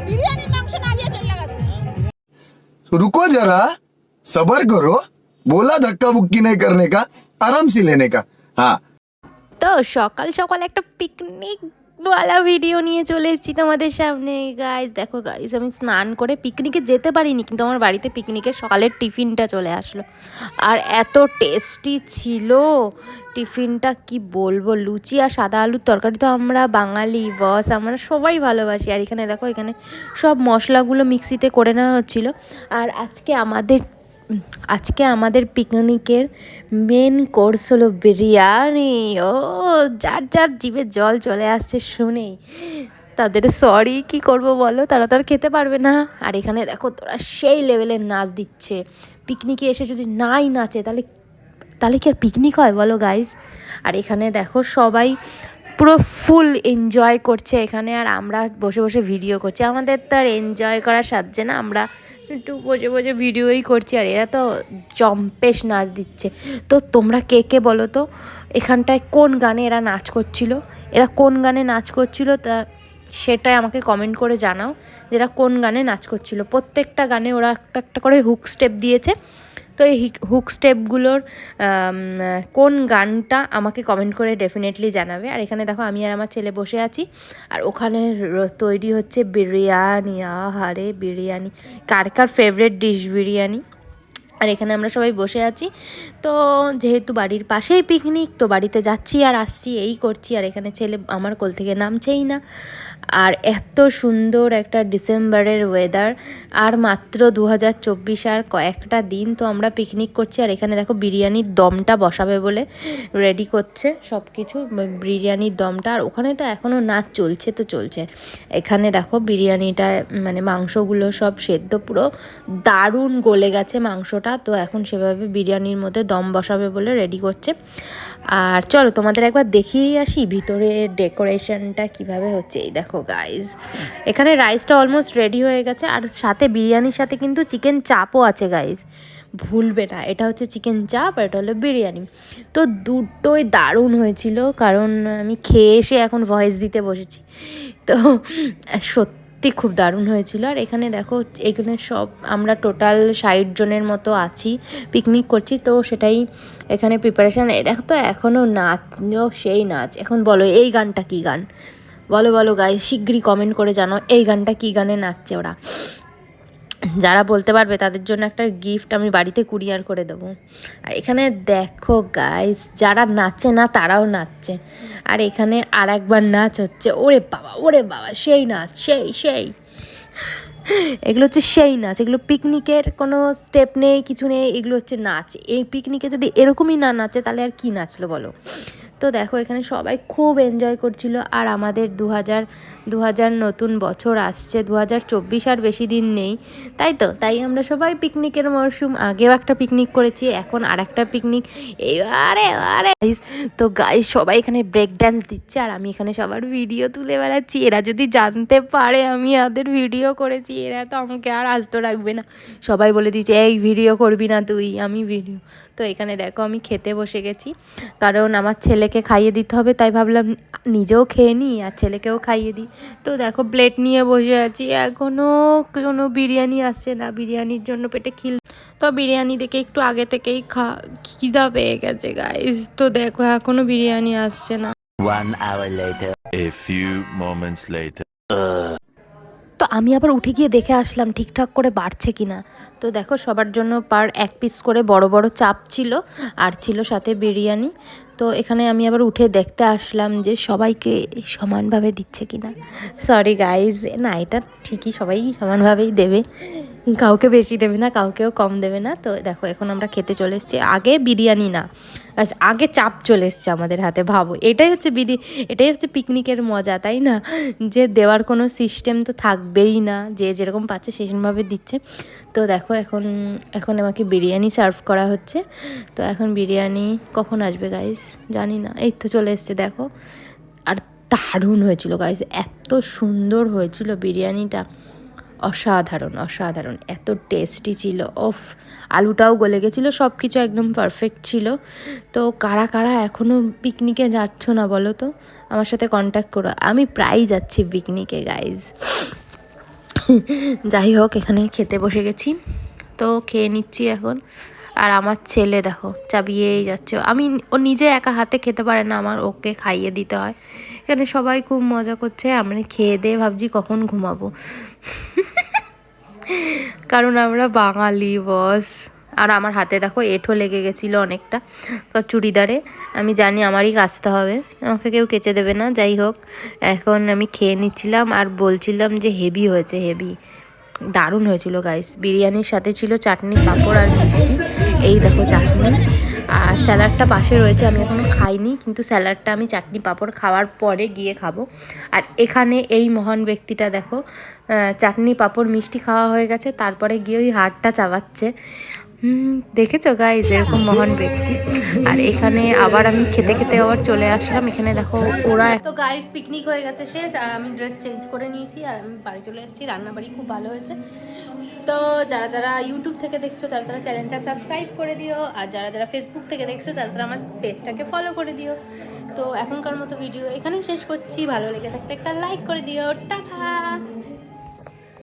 বিরিয়ানির মাংস না দিয়ে চলে গেছে। रुको जरा, सबर करो, बोला धक्का बुक्की नहीं करने का, आराम से लेने का। हाँ তো সকাল সকাল একটা পিকনিক ওয়ালা ভিডিও নিয়ে চলে এসেছি তোমাদের সামনে। গাইজ দেখো গাইজ, আমি স্নান করে পিকনিকে যেতে পারিনি, কিন্তু আমার বাড়িতে পিকনিকের সকালের টিফিনটা চলে আসলো। আর এত টেস্টি ছিল টিফিনটা, কি বলবো। লুচি আর সাদা আলুর তরকারি তো আমরা বাঙালি বস, আমরা সবাই ভালোবাসি। আর এখানে দেখো, এখানে সব মশলাগুলো মিক্সিতে করে নেওয়া হচ্ছিলো। আর আজকে আমাদের পিকনিকের মেন কোর্স হলো বিরিয়ানি। ও যার যার জিভে জল চলে আসছে শুনেই, তাদের সরি কি করব বলো, তারা তো আর খেতে পারবে না। আর এখানে দেখো তোরা সেই লেভেলের নাচ দিচ্ছে। পিকনিকে এসে যদি নাই নাচে তাহলে তাহলে কি আর পিকনিক হয় বলো গাইস। আর এখানে দেখো সবাই পুরো ফুল এনজয় করছে এখানে, আর আমরা বসে বসে ভিডিও করছি। আমাদের তো আর এনজয় করা সাজছে না, আমরা একটু বসে বসে ভিডিওই করছি। আর এরা তো জম্পেশ নাচ দিচ্ছে। তো তোমরা কে কে বলো তো এখানটায় কোন গানে এরা নাচ করছিল, এরা কোন গানে নাচ করছিল, তা সেটাই আমাকে কমেন্ট করে জানাও যে এরা কোন গানে নাচ করছিল। প্রত্যেকটা গানে ওরা একটা একটা করে হুক স্টেপ দিয়েছে। তো এই হুক স্টেপগুলোর কোন গানটা আমাকে কমেন্ট করে ডেফিনেটলি জানাবে। আর এখানে দেখো আমি আর আমার ছেলে বসে আছি, আর ওখানে তৈরি হচ্ছে বিরিয়ানি। আহারে বিরিয়ানি, কার কার ফেভারিট ডিশ বিরিয়ানি। আর এখানে আমরা সবাই বসে আছি। তো যেহেতু বাড়ির পাশেই পিকনিক, তো বাড়িতে যাচ্ছি আর আসছি এই করছি। আর এখানে ছেলে আমার কোল থেকে নামছেই না। আর এত সুন্দর একটা ডিসেম্বরের ওয়েদার, আর মাত্র 2024, আর কয়েকটা দিন তো আমরা পিকনিক করছি। আর এখানে দেখো বিরিয়ানির দমটা বসাবে বলে রেডি করছে সব কিছু, বিরিয়ানির দমটা। আর ওখানে তো এখনও নাচ চলছে তো চলছে। এখানে দেখো বিরিয়ানিটা মানে মাংসগুলো সব সেদ্ধ, পুরো দারুণ গলে গেছে মাংসটা। তো এখন সেভাবে বিরিয়ানির মধ্যে দম বসাবে বলে রেডি করছে। আর চলো তোমাদের একবার দেখিয়েই আসি ভিতরে ডেকোরেশনটা কিভাবে হচ্ছে। এই দেখো গাইজ, এখানে রাইসটা অলমোস্ট রেডি হয়ে গেছে, আর সাথে বিরিয়ানির সাথে কিন্তু চিকেন চাপও আছে গাইজ, ভুলবে না। এটা হচ্ছে চিকেন চাপ আর এটা হলো বিরিয়ানি। তো দুটোই দারুণ হয়েছিল, কারণ আমি খেয়ে এসে এখন ভয়েস দিতে বসেছি। তো সত্যি খুব দারুণ হয়েছিল। আর এখানে দেখো এখানে সব আমরা টোটাল 60 জনের মতো আছি, পিকনিক করছি। তো সেটাই এখানে প্রিপারেশান। এটা তো এখনও নাচ, সেই নাচ। এখন বলো এই গানটা কী গান, বলো বলো গাইস, শিগগিরই কমেন্ট করে জানো এই গানটা কী গানে নাচছে ওরা। যারা বলতে পারবে তাদের জন্য একটা গিফট আমি বাড়িতে কুরিয়ার করে দেবো। আর এখানে দেখো গাইস, যারা নাচে না তারাও নাচছে। আর এখানে আর একবার নাচ হচ্ছে, ওরে বাবা সেই নাচ, সেই এগুলো হচ্ছে সেই নাচ। এগুলো পিকনিকের কোনো স্টেপ নেই, কিছু নেই, এগুলো হচ্ছে নাচ। এই পিকনিকে যদি এরকমই না নাচে তাহলে আর কি নাচলো বলো। তো দেখো এখানে সবাই খুব এনজয় করছিল। আর আমাদের 2000 নতুন বছর আসছে, 2024 আর বেশি দিন নেই, তাই আমরা সবাই পিকনিকের মরশুম। আগেও একটা পিকনিক করেছি, এখন আর একটা পিকনিক। আরে তো গাইস সবাই এখানে ব্রেক ড্যান্স দিচ্ছে, আর আমি এখানে সবার ভিডিও তুলে বেড়াচ্ছি। এরা যদি জানতে পারে আমি ওদের ভিডিও করেছি, এরা তো আমাকে আর আস্ত রাখবে না। সবাই বলে দিয়েছে এই ভিডিও করবি না তুই, আমি ভিডিও। তো এখানে দেখো আমি খেতে বসে গেছি, কারণ আমার ছেলেকে খাইয়ে দিতে হবে, তাই ভাবলাম নিজেও খেয়ে নিই আর ছেলেকেও খাইয়ে দিই। তো দেখো প্লেট নিয়ে বসে আছি, এখনও কোনো বিরিয়ানি আসছে না। বিরিয়ানির জন্য পেটে তো বিরিয়ানি দেখে একটু আগে থেকেই খিদা পেয়ে গেছে গাইস। তো দেখো এখনও বিরিয়ানি আসছে না। 1 hour later. A few moments later. তো আমি আবার উঠে গিয়ে দেখে আসলাম ঠিকঠাক করে বাড়ছে কিনা। তো দেখো সবার জন্য পার 1 পিস করে বড় বড় চাপ ছিল, আর ছিল সাথে বিরিয়ানি। তো এখানে আমি আবার উঠে দেখতে আসলাম যে সবাইকে সমানভাবে দিচ্ছে কিনা। সরি গাইজ, না এটা ঠিকই সবাই সমানভাবেই দেবে, কাউকে বেশি দেবে না, কাউকেও কম দেবে না। তো দেখো এখন আমরা খেতে চলে এসেছি। আগে বিরিয়ানি না, আগে চাপ চলে এসছে আমাদের হাতে। ভাবো এটাই হচ্ছে পিকনিকের মজা, তাই না? যে দেওয়ার কোনো সিস্টেম তো থাকবেই না, যে যেরকম পাচ্ছে সেরকমভাবে দিচ্ছে। তো দেখো এখন আমাকে বিরিয়ানি সার্ভ করা হচ্ছে। তো এখন বিরিয়ানি কখন আসবে গাইস জানি না, এই তো চলে এসছে দেখো। আর দারুণ হয়েছিল গাইস, এত সুন্দর হয়েছিল বিরিয়ানিটা, অসাধারণ অসাধারণ, এত টেস্টি ছিল। ওফ, আলুটাও গলে গেছিলো, সব কিছু একদম পারফেক্ট ছিল। তো কারা কারা এখনও পিকনিকে যাচ্ছ না বলো তো, আমার সাথে কন্ট্যাক্ট করো, আমি প্রায়ই যাচ্ছি পিকনিকে গাইজ। যাই হোক, এখানে খেতে বসে গেছি, তো খেয়ে নিচ্ছি এখন। আর আমার ছেলে দেখো চাবিয়েই যাচ্ছে, ও নিজে একা হাতে খেতে পারে না, আমার ওকে খাইয়ে দিতে হয়। এখানে সবাই খুব মজা করছে, আমরা খেয়ে দিয়ে ভাবছি কখন ঘুমাবো। কারণ আমরা বাঙালি বস। আর আমার হাতে দেখো এঁঠো লেগে গেছিলো অনেকটা চুড়িদারে, আমি জানি আমারই কাচতে হবে, আমাকে কেউ কেচে দেবে না। যাই হোক, এখন আমি খেয়ে নিচ্ছিলাম আর বলছিলাম যে হেভি হয়েছে, হেভি দারুণ হয়েছিল গাইস। বিরিয়ানির সাথে ছিল চাটনি, পাঁপড় আর মিষ্টি। এই দেখো চাটনি, আর স্যালাডটা পাশে রয়েছে, আমি এখনও খাইনি, কিন্তু স্যালাডটা আমি চাটনি পাঁপড় খাওয়ার পরে গিয়ে খাবো। আর এখানে এই মহান ব্যক্তিটা দেখো, চাটনি পাঁপড় মিষ্টি খাওয়া হয়ে গেছে, তারপরে গিয়ে ওই হাড়টা চাবাচ্ছে। দেখেছো গাইস, এরকম মহান ব্যক্তি। আর এখানে আবার আমি খেতে খেতে আবার চলে আসলাম, এখানে দেখো ওরা। তো গাইস পিকনিক হয়ে গেছে শেষ, আর আমি ড্রেস চেঞ্জ করে নিয়েছি আর আমি বাড়ি চলে এসেছি। রান্নাবাড়ি খুব ভালো হয়েছে। তো যারা যারা ইউটিউব থেকে দেখছো তারা তারা চ্যানেলটা সাবস্ক্রাইব করে দিও, আর যারা যারা ফেসবুক থেকে দেখছো তারা তারা আমার পেজটাকে ফলো করে দিও। তো এখনকার মতো ভিডিও এখানেই শেষ করছি, ভালো লেগে থাকলে একটা লাইক করে দিও। টাটা।